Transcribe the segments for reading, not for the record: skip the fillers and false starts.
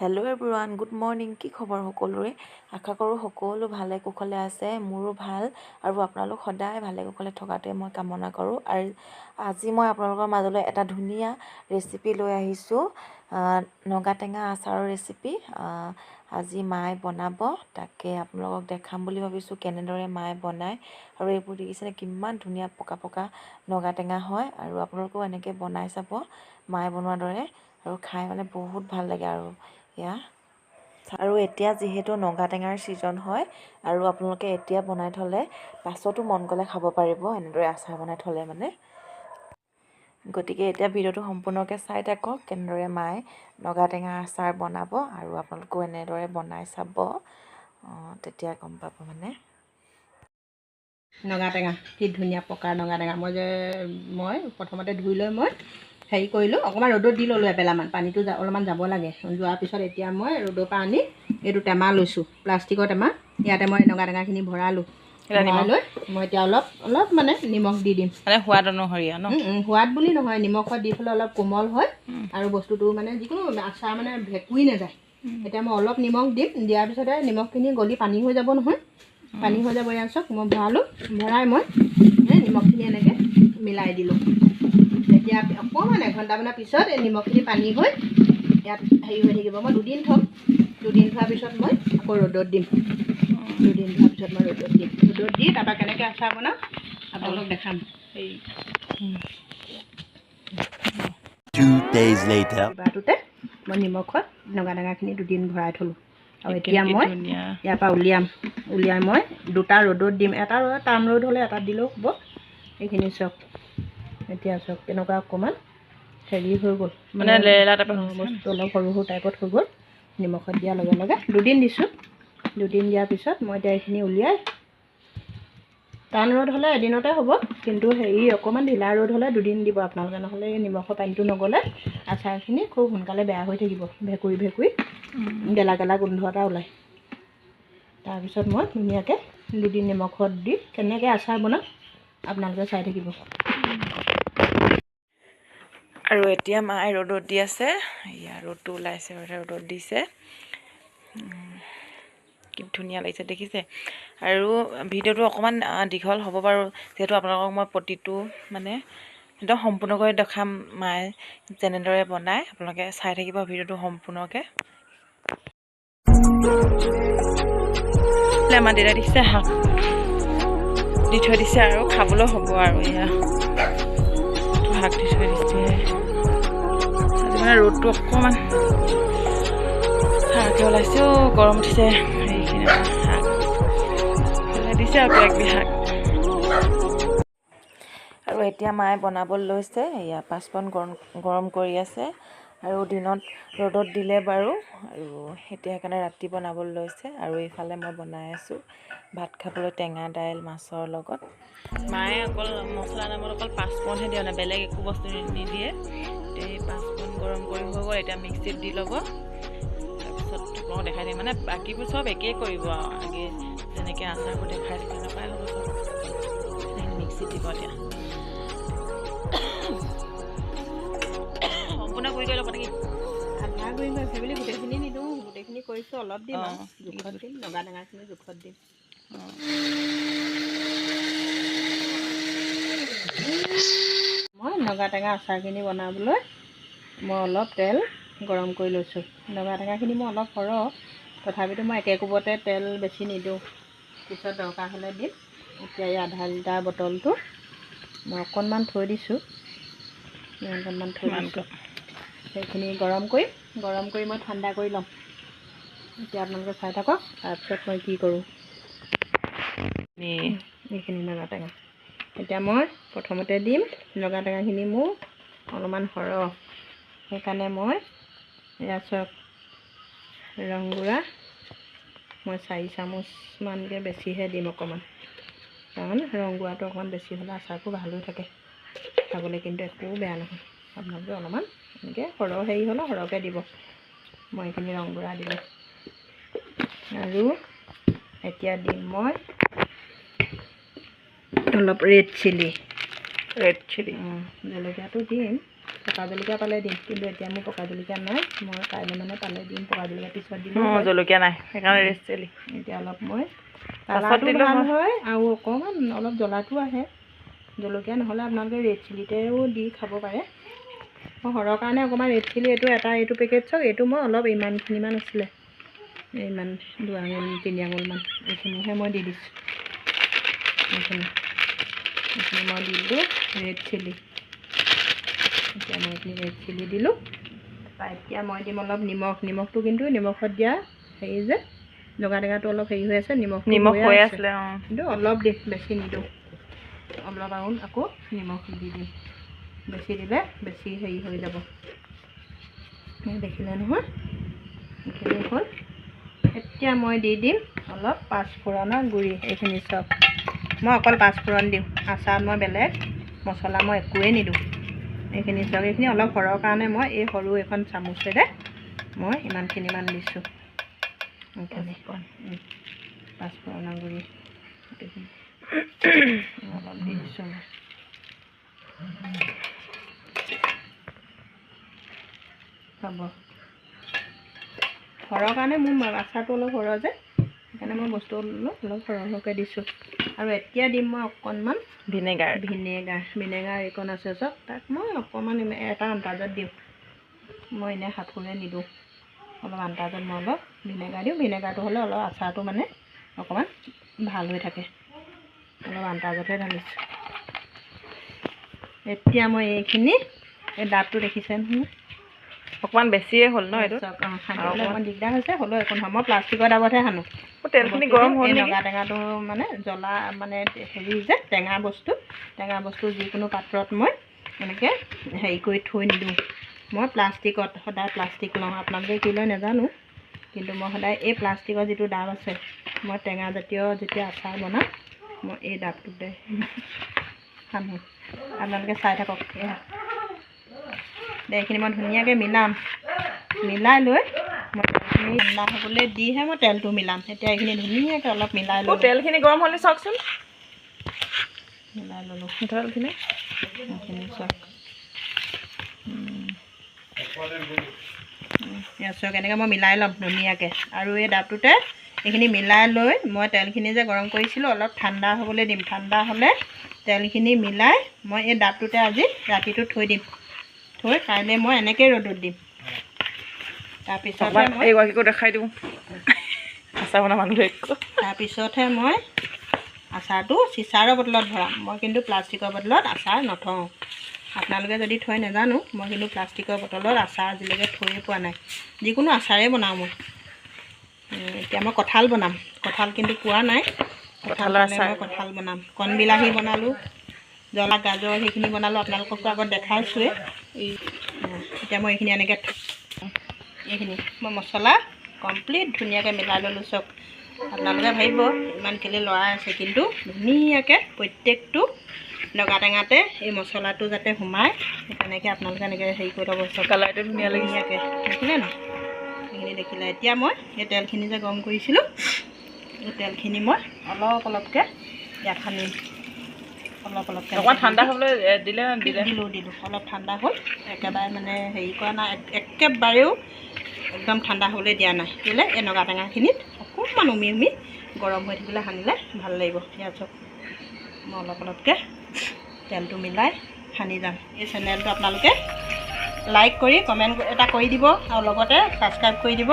Hello' everyone, good morning. কি খবৰ সকলোৰে? আশা কৰোঁ সকলো ভালে কুশলে আছে। মোৰো ভাল আৰু আপোনালোক সদায় ভালে কুশলে থকাটোৱে মই কামনা কৰোঁ। আৰু আজি মই আপোনালোকৰ মাজলৈ এটা ধুনীয়া ৰেচিপি লৈ আহিছোঁ, নগা টেঙা আচাৰৰ ৰেচিপি। আজি মায়ে বনাব, তাকে আপোনালোকক দেখাম বুলি ভাবিছোঁ কেনেদৰে মায়ে বনায়। আৰু এইবোৰ দেখিছেনে কিমান ধুনীয়া পকা পকা নগা টেঙা হয়। আৰু আপোনালোকেও এনেকৈ বনাই চাব মায়ে বনোৱাৰ দৰে, আৰু খাই মানে বহুত ভাল লাগে। আৰু এতিয়া যিহেতু নগা টেঙাৰ ছিজন হয়, আৰু আপোনালোকে এতিয়া বনাই থ'লে পাছতো মন গ'লে খাব পাৰিব, এনেদৰে আচাৰ বনাই থ'লে মানে। গতিকে এতিয়া ভিডিঅ'টো সম্পূৰ্ণকৈ চাই থাকক, কেনেদৰে মায়ে নগা টেঙাৰ আচাৰ বনাব, আৰু আপোনালোকেও এনেদৰে বনাই চাব, তেতিয়া গম পাব মানে। নগা টেঙা কি ধুনীয়া পকা নগা টেঙা। মই প্ৰথমতে ধুই লৈ মই হেৰি কৰিলোঁ, অকণমান ৰ'দত দি ল'লোঁ এবেলামান, পানীটো অলপমান যাব লাগে। যোৱাৰ পিছত এতিয়া মই ৰ'দৰ পৰা আনি এইটো টেমা লৈছোঁ, প্লাষ্টিকৰ টেমা। ইয়াতে মই নগা টেঙাখিনি ভৰালোঁ। ভৰাই লৈ মই এতিয়া অলপ মানে নিমখ দি দিম, মানে সোৱাদ অনুসৰি ন? সোৱাদ বুলি নহয়, নিমখত দি পেলাই অলপ কোমল হয় আৰু বস্তুটো মানে যিকোনো আচাৰ মানে ভেঁকুৰি নাযায়। এতিয়া মই অলপ নিমখ দিম, দিয়াৰ পিছতে নিমখখিনি গলি পানী হৈ যাব নহয়। পানী হৈ যাব। ইয়াৰ পিছত মই ভৰালোঁ, ভৰাই মই নিমখখিনি এনেকৈ মিলাই দিলোঁ। এতিয়া অকণমান এঘণ্টামানৰ পিছত এই নিমখখিনি পানী হৈ ইয়াত হেৰি হৈ থাকিব। মই দুদিন থ'ম, দুদিন থোৱাৰ পিছত মই আকৌ ৰ'দত দিম। দুদিন থোৱাৰ পিছত মই ৰ'দত দিম, ৰ'দত দি তাৰপৰা কেনেকৈ আচাৰ বনাওঁ আপোনালোকক দেখাম। কিবাটোতে মই নিমখত নগা টেঙাখিনি দুদিন ভৰাই থ'লোঁ। আৰু এতিয়া মই ইয়াৰ পৰা উলিয়াই মই দুটা ৰ'দত দিম। এটা ৰ'দত টান ৰ'দ হ'লে এটাত দিলেও হ'ব। এইখিনি চাওক, এতিয়া চাওক তেনেকুৱা অকণমান হেৰি হৈ গ'ল, মানে বস্তুটো অলপ সৰু সৰু টাইপত হৈ গ'ল। নিমখত দিয়াৰ লগে লগে দুদিন দিছোঁ। দুদিন দিয়াৰ পিছত মই এতিয়া এইখিনি উলিয়াই, টান ৰ'দ হ'লে এদিনতে হ'ব, কিন্তু হেৰি অকণমান ঢিলা ৰ'দ হ'লে দুদিন দিব আপোনালোকে, নহ'লে এই নিমখৰ পানীটো নগ'লে আচাৰখিনি খুব সোনকালে বেয়া হৈ থাকিব, ভেঁকুৰি গেলা গেলা গোন্ধ এটা ওলায়। তাৰপিছত মই ধুনীয়াকৈ দুদিন নিমখত দি কেনেকৈ আচাৰ বনাওঁ আপোনালোকে চাই থাকিব। আৰু এতিয়া মায়ে ৰ'দত দি আছে, ৰ'দটো ওলাইছে, ৰ'দত দিছে। কি ধুনীয়া লাগিছে দেখিছে। আৰু ভিডিঅ'টো অকণমান দীঘল হ'ব বাৰু, যিহেতু আপোনালোকক মই প্ৰতিটো মানে একদম সম্পূৰ্ণকৈ দেখাম মায়ে যেনেদৰে বনায়। আপোনালোকে চাই থাকিব ভিডিঅ'টো সম্পূৰ্ণকৈ। আমাৰ দেউতাই দেখিছে শাক দি থৈ দিছে, আৰু খাবলৈ হ'ব আৰু এয়া শাক দি থৈ দিছে। আজি মানে ৰ'দটো অকণমান শাকে ওলাইছে, গৰম উঠিছে। সেইখিনি শাক দিছে আৰু কিবাকিবি শাক। আৰু এতিয়া মায়ে বনাবলৈ লৈছে, এয়া পাঁচপন গৰম কৰি আছে। আৰু দিনত ৰ'দত দিলে বাৰু, আৰু এতিয়া সেইকাৰণে ৰাতি বনাবলৈ লৈছে। আৰু এইফালে মই বনাই আছোঁ ভাত খাবলৈ টেঙা দাইল মাছৰ লগত। মায়ে অকল মছলা নামত অকল পাঁচপনহে দিয়ে, মানে বেলেগ একো বস্তু নিদিয়ে। এই পাঁচপন গৰম কৰি হৈ গ'ল, এতিয়া মিক্সিত দি ল'ব। তাৰপিছত আপোনালোকক দেখাই দিম, মানে বাকীবোৰ চব একেই কৰিব আৰু আগে যেনেকৈ আচাৰবোৰ দেখাই দিম তেনেকুৱাই হ'ব চব। মিক্সিত দিব এতিয়া, সম্পূৰ্ণ গুড়ি কৰি ল'ব নেকি? আধা গুড়ি কৰিছে বুলি গোটেইখিনি নিদিওঁ, গোটেইখিনি কৰিছোঁ, অলপ দিম আৰু জোখত দিম, নগা টেঙাখিনি জোখত দিম। মই নগা টেঙা আচাৰখিনি বনাবলৈ মই অলপ তেল গৰম কৰি লৈছোঁ। নগা টেঙাখিনি মই অলপ সৰহ, তথাপিতো মই একে কোবতে তেল বেছি নিদিওঁ, পিছত দৰকাৰ হ'লে দিম। এতিয়া এই আধা লিটাৰ বটলটো মই অকণমান থৈ দিছোঁ, অকণমান থৈ দিছোঁ। সেইখিনি গৰম কৰি মই ঠাণ্ডা কৰি ল'ম। এতিয়া আপোনালোকে চাই থাকক, তাৰপিছত মই কি কৰোঁ। এইখিনি নগা টেঙা এতিয়া মই প্ৰথমতে দিম। নগা টেঙাখিনি মোৰ অলপমান সৰহ, সেইকাৰণে মই এয়া চাওক ৰংগুড়া মই 4 চামুচমানকৈ বেছিহে দিম অকণমান, কাৰণ ৰংগুড়াটো অকণমান বেছি হ'লে আচাৰটো ভাল হৈ থাকে, খাবলৈ কিন্তু একো বেয়া নহয়। আপোনালোকে অলপমান এনেকৈ সৰহ হেৰি হ'লে সৰহকৈ দিব। মই এইখিনি ৰংগুড়া দিলোঁ। আৰু এতিয়া দিম মই অলপ ৰেড চিলি জলকীয়াটো দিম, পকা জলকীয়া পালে দিম, কিন্তু এতিয়া মোৰ পকা জলকীয়া নাই। মই কাইলৈ মানে পালে দিম। পকা জলকীয়া পিছত দিলোঁ, জলকীয়া নাই সেইকাৰণে ৰেড চিলি। এতিয়া অলপ মই কালাৰটো ভাল হয় আৰু অকণমান অলপ জ্বলাটো আহে। জলকীয়া নহ'লে আপোনালোকে ৰেড চিলিতেও দি খাব পাৰে। মই সৰহৰ কাৰণে অকণমান ৰেড চিলি এইটো পেকেট চাওক, এইটো মই অলপ ইমানখিনিমান আছিলে, ইমান 2 আঙুল 3 আঙুলমান, এইখিনিহে মই দি দিছোঁ। এইখিনি মই দিলোঁ ৰেড চিলি। এতিয়া মই এইখিনি ৰেড চিলি দিলোঁ। এতিয়া মই দিম অলপ নিমখটো কিন্তু নিমখত দিয়া হেৰি যে জগা টেঙাটো অলপ হেৰি হৈ আছে, নিমখ হৈ আছিলে কিন্তু অলপ দিম, বেছি নিদিওঁ। অলপ আৰু আকৌ নিমখ দি দিম, বেছি দিলে বেছি হেৰি হৈ যাব। দেখিলে নহয়, এইখিনি হ'ল। এতিয়া মই দি দিম অলপ পাঁচফোৰণৰ গুড়ি। এইখিনি চব মই অকল পাঁচফোৰণ দিওঁ, আচাৰত মই বেলেগ মছলা মই একোৱেই নিদিওঁ। এইখিনি চব, এইখিনি অলপ সৰহৰ কাৰণে মই এই সৰু এখন চামুচেৰে মই ইমানখিনিমান দিছোঁ। এইখিনি পাঁচফোৰণৰ গুড়ি অলপ দি দিছোঁ মই। হ'ব, সৰহৰ কাৰণে মোৰ আচাৰটো অলপ সৰহ যে, সেইকাৰণে মই বস্তু অলপ সৰহকৈ দিছোঁ। আৰু এতিয়া দিম মই অকণমান ভিনেগাৰ এইকণ আছে চব, তাক মই অকণমান এটা আন্দাজত দিওঁ। মই এনেই হাতখনে নিদিওঁ, অলপ আন্দাজত মই অলপ ভিনেগাৰ দিওঁ। ভিনেগাৰটো হ'লে অলপ আচাৰটো মানে অকণমান ভাল হৈ থাকে। অলপ আন্দাজতহে ঢালিছোঁ। এতিয়া মই এইখিনি ডাবটো দেখিছে নহয়, অকণমান বেছিয়ে হ'ল ন এইটো, সানিবলৈ অকণমান দিগদাৰ হৈছে, হ'লেও একো নহয়। মই প্লাষ্টিকৰ ডাবতহে সানো। তেলখিনি গৰম হ'ল নেকি? নগা টেঙাটো মানে জ্বলা মানে হেৰি যে টেঙা বস্তু যিকোনো পাত্ৰত মই এনেকৈ হেৰি কৰি থৈ নিদিওঁ। মই প্লাষ্টিকত সদায় প্লাষ্টিক লওঁ, আপোনালোকে কি লয় নাজানো, কিন্তু মই সদায় এই প্লাষ্টিকৰ যিটো ডাব আছে, মই টেঙা জাতীয় যেতিয়া আচাৰ বনাওঁ মই এই ডাবটোতে সানো। আপোনালোকে চাই থাকক। এইখিনি মই ধুনীয়াকৈ মিলাই লৈ মই তেলখিনি ঠাণ্ডা হ'বলৈ দিহে মই তেলটো মিলাম। এতিয়া এইখিনি ধুনীয়াকৈ অলপ মিলাই ল'লোঁ। তেলখিনি গৰম হ'লে চাওকচোন, মিলাই ল'লোঁ তেলখিনি চাওক। চাওক এনেকৈ মই মিলাই ল'ম ধুনীয়াকৈ। আৰু এই ডাবটোতে এইখিনি মিলাই লৈ মই তেলখিনি যে গৰম কৰিছিলোঁ অলপ ঠাণ্ডা হ'বলৈ দিম। ঠাণ্ডা হ'লে তেলখিনি মিলাই মই এই ডাবটোতে আজি ৰাতিটো থৈ দিম। থৈ কাইলৈ মই এনেকৈয়ে ৰ'দত দিম। তাৰপিছতহে মই এইগৰাকীকো দেখাই দিওঁ, আচাৰ বনোৱা মানুহ। তাৰপিছতহে মই আচাৰটো চিচাৰৰ বটলত ভৰাম। মই কিন্তু প্লাষ্টিকৰ বটলত আচাৰ নথওঁ। আপোনালোকে যদি থৈ নাজানো, মই কিন্তু প্লাষ্টিকৰ বটলত আচাৰ আজিলৈকে থৈয়ে পোৱা নাই। যিকোনো আচাৰেই বনাওঁ মই। এতিয়া মই কঁঠাল বনাম, কঁঠাল কিন্তু পোৱা নাই। কঁঠাল বনাম, কণবিলাহী বনালোঁ, জ্বলা গাজৰ সেইখিনি বনালোঁ, আপোনালোককতো আগত দেখাইছোঁৱেই। এতিয়া মই এইখিনি এনেকৈ এইখিনি মই মছলা কমপ্লিট ধুনীয়াকৈ মিলাই ল'লোঁ চব। আপোনালোকে ভাবিব ইমান কেলৈ লৰাই আছে, কিন্তু ধুনীয়াকৈ প্ৰত্যেকটো নগা টেঙাতে এই মছলাটো যাতে সোমায়, তেনেকৈ আপোনালোকে এনেকৈ হেৰি কৰি ল'ব চব। কালাৰটো ধুনীয়া ধুনীয়াকৈ দেখিলে নাই? সেইখিনি দেখিলে। এতিয়া মই এই তেলখিনি যে গৰম কৰিছিলোঁ, এই তেলখিনি মই অলপকৈ ইয়াত সানিম। অলপকৈ অকণমান ঠাণ্ডা হ'বলৈ দিলোঁ। অলপ ঠাণ্ডা হ'ল, একেবাৰে মানে হেৰি কৰা নাই, একেবাৰেও একদম ঠাণ্ডা হ'বলৈ দিয়া নাই। কেলৈ এই নগা টেঙাখিনিত অকণমান উমি গৰম হৈ থাকিলে সানিলে ভাল লাগিব। ইয়াত চব মই অলপকৈ তেলটো মিলাই সানি যাম। এই চেনেলটো আপোনালোকে লাইক কৰি কমেণ্ট এটা কৰি দিব, আৰু লগতে ছাবস্ক্ৰাইব কৰি দিব।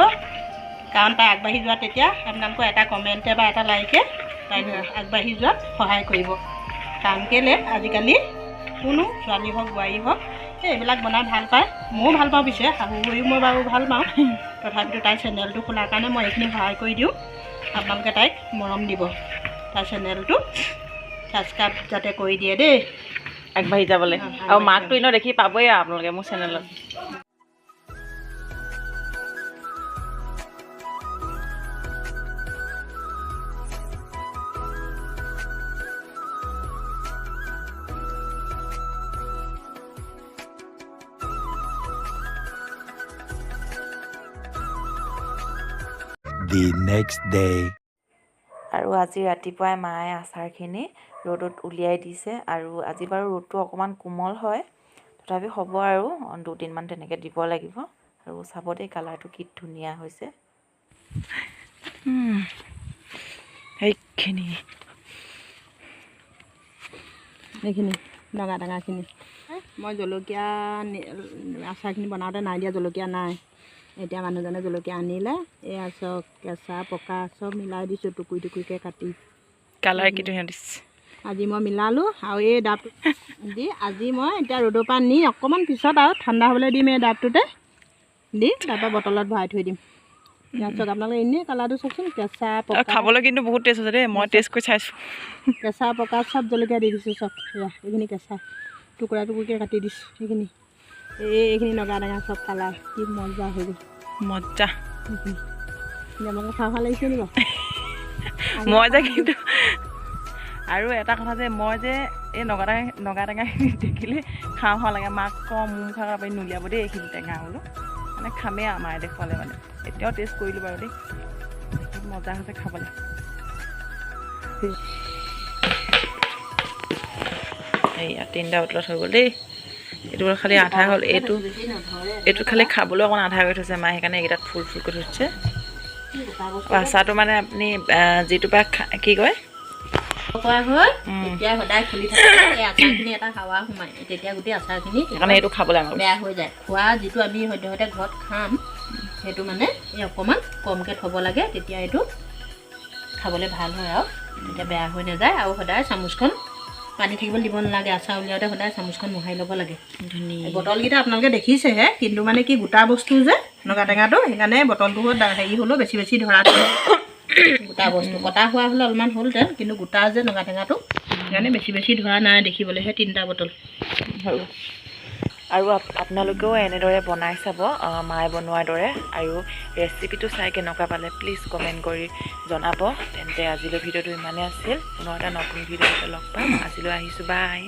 কাৰণ তাই আগবাঢ়ি যোৱাত তেতিয়া আপোনালোকৰ এটা কমেণ্টে বা এটা লাইকে তাই আগবাঢ়ি যোৱাত সহায় কৰিব। কাৰণ কেলৈ আজিকালি কোনো ছোৱালী হওক বোৱাৰী হওক এইবিলাক বনাই ভাল পায়। ময়ো ভাল পাওঁ, পিছে শাহু বুঢ়ীও মই বাৰু ভাল পাওঁ। তথাপিতো তাইৰ চেনেলটো খোলাৰ কাৰণে মই এইখিনি সহায় কৰি দিওঁ। আপোনালোকে তাইক মৰম দিব, তাইৰ চেনেলটো ছাবস্ক্ৰাইব যাতে কৰি দিয়ে দেই, আগবাঢ়ি যাবলৈ। আৰু মাকটো এনেও দেখি পাবই আৰু আপোনালোকে মোৰ চেনেলত। The next day. আৰু আজি ৰাতিপুৱাই মায়ে আচাৰখিনি ৰ'দত উলিয়াই দিছে। আৰু আজি বাৰু ৰ'দটো অকণমান কোমল হয়, তথাপি হ'ব আৰু 2 দিনমান তেনেকৈ দিব লাগিব। আৰু চাব দেই কালাৰটো কি ধুনীয়া হৈছে। সেইখিনি এইখিনি ডঙা টেঙাখিনি মই জলকীয়া আচাৰখিনি বনাওঁতে নাই দিয়া, জলকীয়া নাই। এতিয়া মানুহজনে জলকীয়া আনিলে, এয়া চব কেঁচা পকা চব মিলাই দিছোঁ টুকুৰি টুকুৰিকৈ কাটি। কালাৰ কি ধুনীয়া দিছে। আজি মই মিলালোঁ আৰু এই ডাবটো দি আজি মই এতিয়া ৰ'দৰ পৰা নি অকণমান পিছত আৰু ঠাণ্ডা হ'বলৈ দিম। এই ডাবটোতে দি তাৰপৰা বটলত ভৰাই থৈ দিম। ইয়াত চাওক আপোনালোকে এনেই কালাৰটো চাওকচোন, কেঁচা পকা। খাবলৈ কিন্তু বহুত টেষ্ট হৈছে দেই, মই টেষ্ট কৰি চাইছোঁ। কেঁচা পকা চব জলকীয়া দি দিছোঁ চব। এয়া এইখিনি কেঁচা টুকুৰা টুকুৰকৈ কাটি দিছোঁ। সেইখিনি এইখিনি নগা টেঙা চব কালাৰ কি মজা হৈ গ'ল। মজা। আপোনালোকে খাওঁ খাওঁ লাগিছে নি বাৰু? মই যে কিন্তু আৰু এটা কথা যে মই যে এই নগা টেঙাখিনি দেখিলে খাওঁ খাওঁ লাগে। মাক কওঁ মোৰ খাওঁ আপুনি নুলিয়াব দেই এইখিনি টেঙা বোলো, মানে খামেই আৰু মায়ে দেখুৱালে মানে। এতিয়াও টেষ্ট কৰিলোঁ বাৰু দেই, মজা হৈছে খাবলৈ। এইয়া 3টা বটলত হৈ গ'ল দেই। এইটো খালি আধা হ'ল, এইটো খালি খাবলৈ অকণ আধা কৰি থৈছে মায়ে, সেইকাৰণে এইকেইটাত ফুল ফুল কৰি থৈছে। আচাৰটো মানে আপুনি যিটো পৰা কি কয় কৰা হয় তেতিয়া সদায় খুলি থাকে। এই আচাৰখিনি এটা হাৱা সোমায়, তেতিয়া গোটেই আচাৰখিনি সেইকাৰণে এইটো খাবলৈ আমাৰ বেয়া হৈ যায়। খোৱা যিটো আমি সদ্যহতে ঘৰত খাম সেইটো মানে এই অকণমান কমকৈ থ'ব লাগে, তেতিয়া এইটো খাবলৈ ভাল হয় আৰু তেতিয়া বেয়া হৈ নাযায়। আৰু সদায় চামুচখন পানী থাকিবলৈ দিব নালাগে। আচাৰ উলিয়াওঁতে সদায় চামুচখন মোহাৰি ল'ব লাগে। ধুনীয়া বটলকেইটা আপোনালোকে দেখিছেহে, কিন্তু মানে কি গোটা বস্তু যে নগা টেঙাটো, সেইকাৰণে বটলটো হেৰি হ'লেও বেছি বেছি ধৰাটো গোটা বস্তু কটা হোৱা হ'লে অলপমান হ'লহেঁতেন, কিন্তু গোটা যে নগা টেঙাটো সেইকাৰণে বেছি বেছি ধৰা নাই। দেখিবলৈহে 3টা বটল। আৰু আপোনালোকেও এনেদৰে বনাই চাব মায়ে বনোৱাৰ দৰে, আৰু ৰেচিপিটো চাই কেনেকুৱা পালে প্লিজ কমেণ্ট কৰি জনাব। তেন্তে আজিলৈ ভিডিঅ'টো ইমানেই আছিল। পুনৰ এটা নতুন ভিডিঅ'তে লগ পাম। আজিলৈ আহিছোঁ, বাই।